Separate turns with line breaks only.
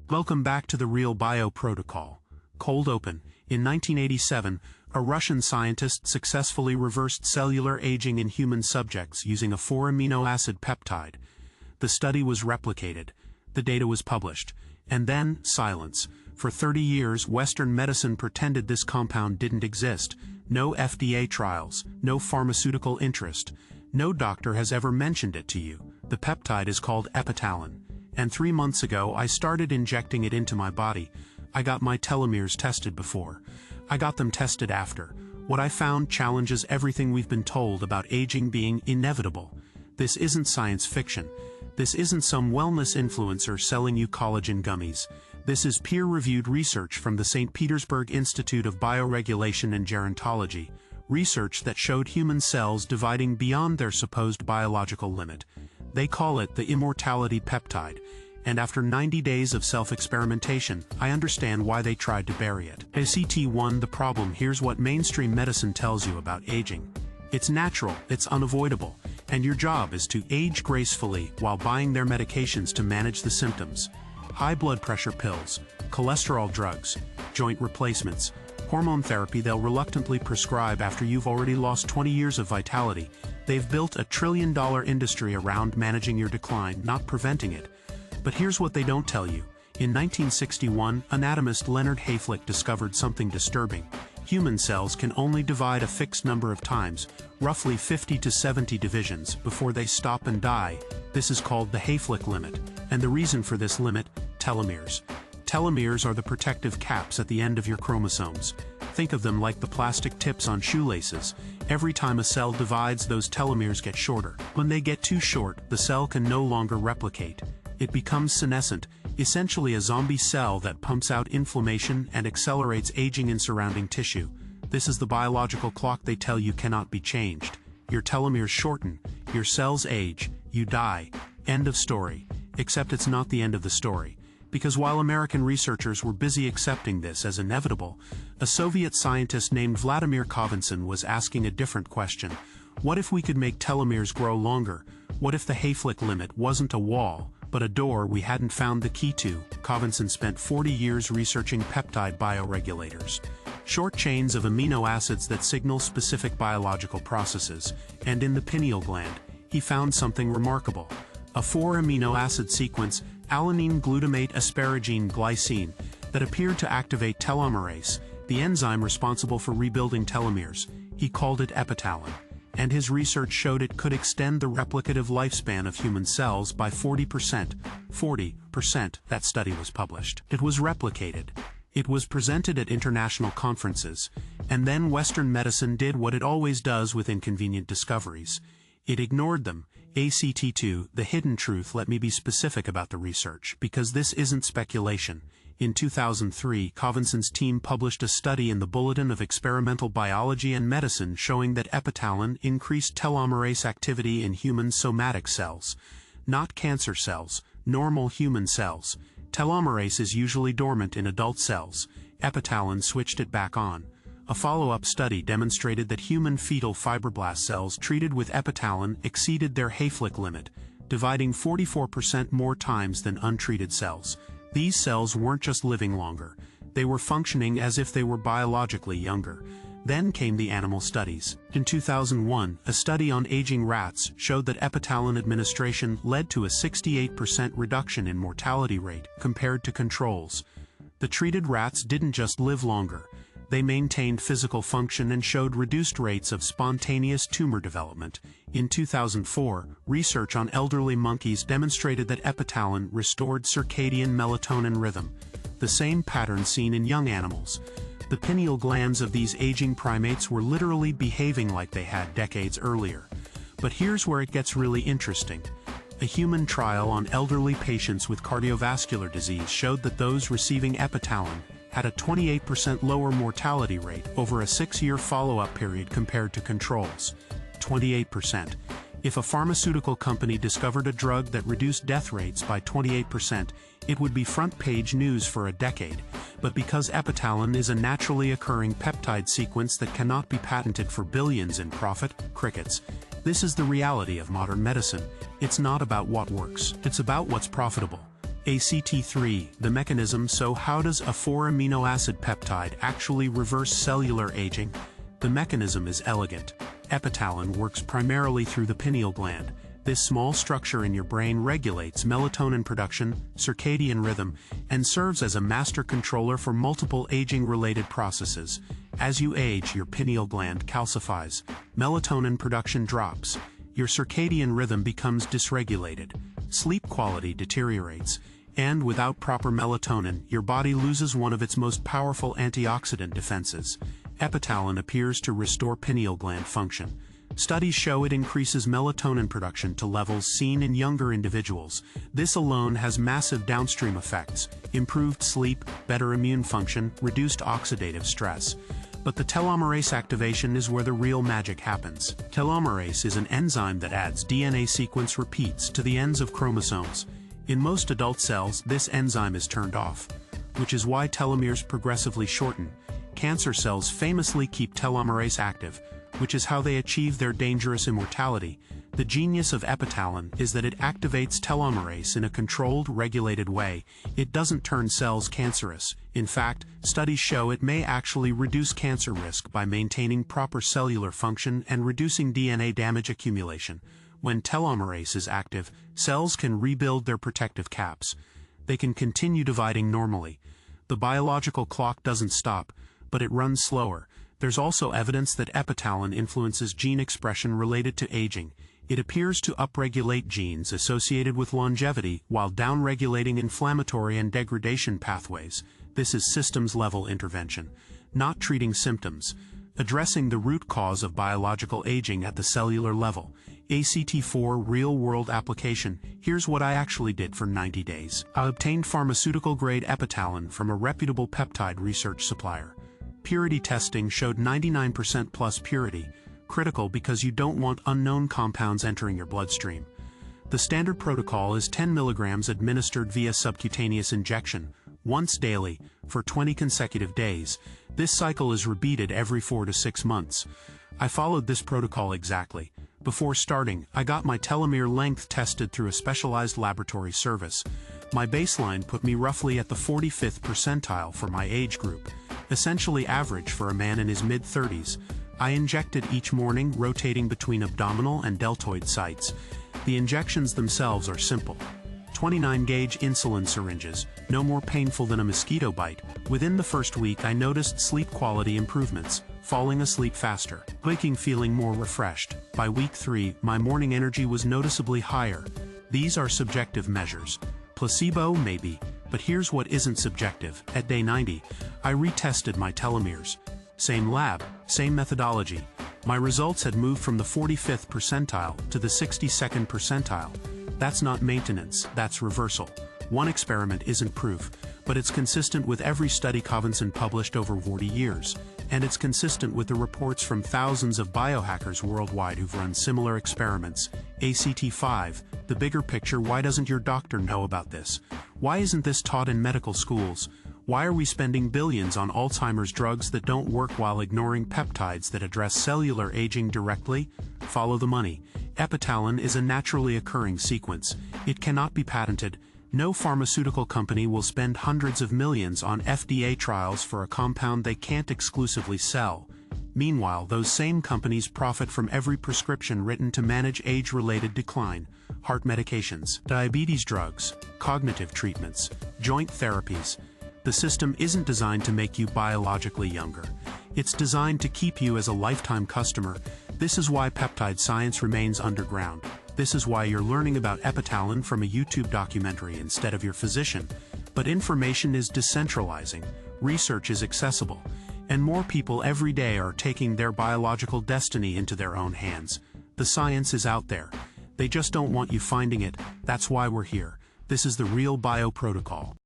Welcome back to the Real Bio Protocol. Cold open. In 1987, a Russian scientist successfully reversed cellular aging in human subjects using a four-amino-acid peptide. The study was replicated. The data was published. And then, silence. For 30 years, Western medicine pretended this compound didn't exist. No FDA trials, no pharmaceutical interest. No doctor has ever mentioned it to you. The peptide is called Epitalon. And 3 months ago, I started injecting it into my body. I got my telomeres tested before. I got them tested after. What I found challenges everything we've been told about aging being inevitable. This isn't science fiction. This isn't some wellness influencer selling you collagen gummies. This is peer-reviewed research from the St. Petersburg Institute of Bioregulation and Gerontology, research that showed human cells dividing beyond their supposed biological limit. They call it the Immortality peptide, and after 90 days of self-experimentation, I understand why they tried to bury it. ACT1 the problem. Here's what mainstream medicine tells you about aging. It's natural, it's unavoidable, and your job is to age gracefully while buying their medications to manage the symptoms. High blood pressure pills, cholesterol drugs, joint replacements, hormone therapy they'll reluctantly prescribe after you've already lost 20 years of vitality. They've built a trillion-dollar industry around managing your decline, not preventing it. But here's what they don't tell you. In 1961, anatomist Leonard Hayflick discovered something disturbing. Human cells can only divide a fixed number of times, roughly 50 to 70 divisions, before they stop and die. This is called the Hayflick limit. And the reason for this limit? Telomeres. Telomeres are the protective caps at the end of your chromosomes. Think of them like the plastic tips on shoelaces. Every time a cell divides, those telomeres get shorter. When they get too short, the cell can no longer replicate. It becomes senescent, essentially a zombie cell that pumps out inflammation and accelerates aging in surrounding tissue. This is the biological clock they tell you cannot be changed. Your telomeres shorten, your cells age, you die. End of story. Except it's not the end of the story. Because while American researchers were busy accepting this as inevitable, a Soviet scientist named Vladimir Kovinson was asking a different question. What if we could make telomeres grow longer? What if the Hayflick limit wasn't a wall, but a door we hadn't found the key to? Kovinson spent 40 years researching peptide bioregulators, short chains of amino acids that signal specific biological processes, and in the pineal gland, he found something remarkable. A four-amino-acid sequence, alanine glutamate asparagine glycine, that appeared to activate telomerase, the enzyme responsible for rebuilding telomeres. He called it Epitalon, and his research showed it could extend the replicative lifespan of human cells by 40%. 40%, that study was published. It was replicated. It was presented at international conferences, and then Western medicine did what it always does with inconvenient discoveries. It ignored them. ACT2, the hidden truth. Let me be specific about the research, because this isn't speculation. In 2003, Kovinson's team published a study in the Bulletin of Experimental Biology and Medicine showing that Epitalon increased telomerase activity in human somatic cells. Not cancer cells, normal human cells. Telomerase is usually dormant in adult cells. Epitalon switched it back on. A follow-up study demonstrated that human fetal fibroblast cells treated with Epitalon exceeded their Hayflick limit, dividing 44% more times than untreated cells. These cells weren't just living longer, they were functioning as if they were biologically younger. Then came the animal studies. In 2001, a study on aging rats showed that Epitalon administration led to a 68% reduction in mortality rate compared to controls. The treated rats didn't just live longer. They maintained physical function and showed reduced rates of spontaneous tumor development. In 2004, research on elderly monkeys demonstrated that Epitalon restored circadian melatonin rhythm, the same pattern seen in young animals. The pineal glands of these aging primates were literally behaving like they had decades earlier. But here's where it gets really interesting. A human trial on elderly patients with cardiovascular disease showed that those receiving Epitalon had a 28% lower mortality rate over a 6-year follow-up period compared to controls. 28%. If a pharmaceutical company discovered a drug that reduced death rates by 28%, it would be front-page news for a decade. But because Epitalon is a naturally occurring peptide sequence that cannot be patented for billions in profit, crickets. This is the reality of modern medicine. It's not about what works, it's about what's profitable. ACT3, the mechanism. So how does a 4-amino acid peptide actually reverse cellular aging? The mechanism is elegant. Epitalon works primarily through the pineal gland. This small structure in your brain regulates melatonin production, circadian rhythm, and serves as a master controller for multiple aging-related processes. As you age, your pineal gland calcifies, melatonin production drops, your circadian rhythm becomes dysregulated, sleep quality deteriorates, and without proper melatonin, your body loses one of its most powerful antioxidant defenses. Epitalon appears to restore pineal gland function. Studies show it increases melatonin production to levels seen in younger individuals. This alone has massive downstream effects: improved sleep, better immune function, reduced oxidative stress. But the telomerase activation is where the real magic happens. Telomerase is an enzyme that adds DNA sequence repeats to the ends of chromosomes. In most adult cells, this enzyme is turned off, which is why telomeres progressively shorten. Cancer cells famously keep telomerase active, which is how they achieve their dangerous immortality. The genius of Epitalon is that it activates telomerase in a controlled, regulated way. It doesn't turn cells cancerous. In fact, studies show it may actually reduce cancer risk by maintaining proper cellular function and reducing DNA damage accumulation. When telomerase is active, cells can rebuild their protective caps. They can continue dividing normally. The biological clock doesn't stop, but it runs slower. There's also evidence that Epitalon influences gene expression related to aging. It appears to upregulate genes associated with longevity while downregulating inflammatory and degradation pathways. This is systems-level intervention, not treating symptoms, addressing the root cause of biological aging at the cellular level. ACT4 real-world application. Here's what I actually did for 90 days. I obtained pharmaceutical-grade Epitalon from a reputable peptide research supplier. Purity testing showed 99% plus purity, critical because you don't want unknown compounds entering your bloodstream. The standard protocol is 10 milligrams administered via subcutaneous injection, once daily, for 20 consecutive days. This cycle is repeated every 4 to 6 months. I followed this protocol exactly. Before starting, I got my telomere length tested through a specialized laboratory service. My baseline put me roughly at the 45th percentile for my age group, essentially average for a man in his mid-30s. I injected each morning, rotating between abdominal and deltoid sites. The injections themselves are simple. 29-gauge insulin syringes, no more painful than a mosquito bite. Within the first week, I noticed sleep quality improvements, falling asleep faster, waking feeling more refreshed. By week 3, my morning energy was noticeably higher. These are subjective measures. Placebo, maybe, but here's what isn't subjective. At day 90, I retested my telomeres. Same lab, same methodology. My results had moved from the 45th percentile to the 62nd percentile. That's not maintenance, that's reversal. One experiment isn't proof, but it's consistent with every study Covinson published over 40 years, and it's consistent with the reports from thousands of biohackers worldwide who've run similar experiments. ACT5, the bigger picture. Why doesn't your doctor know about this? Why isn't this taught in medical schools? Why are we spending billions on Alzheimer's drugs that don't work while ignoring peptides that address cellular aging directly? Follow the money. Epitalon is a naturally occurring sequence. It cannot be patented. No pharmaceutical company will spend hundreds of millions on FDA trials for a compound they can't exclusively sell. Meanwhile, those same companies profit from every prescription written to manage age-related decline, heart medications, diabetes drugs, cognitive treatments, joint therapies. The system isn't designed to make you biologically younger. It's designed to keep you as a lifetime customer. This is why peptide science remains underground. This is why you're learning about Epitalon from a YouTube documentary instead of your physician. But information is decentralizing, research is accessible, and more people every day are taking their biological destiny into their own hands. The science is out there. They just don't want you finding it. That's why we're here. This is the real bio protocol.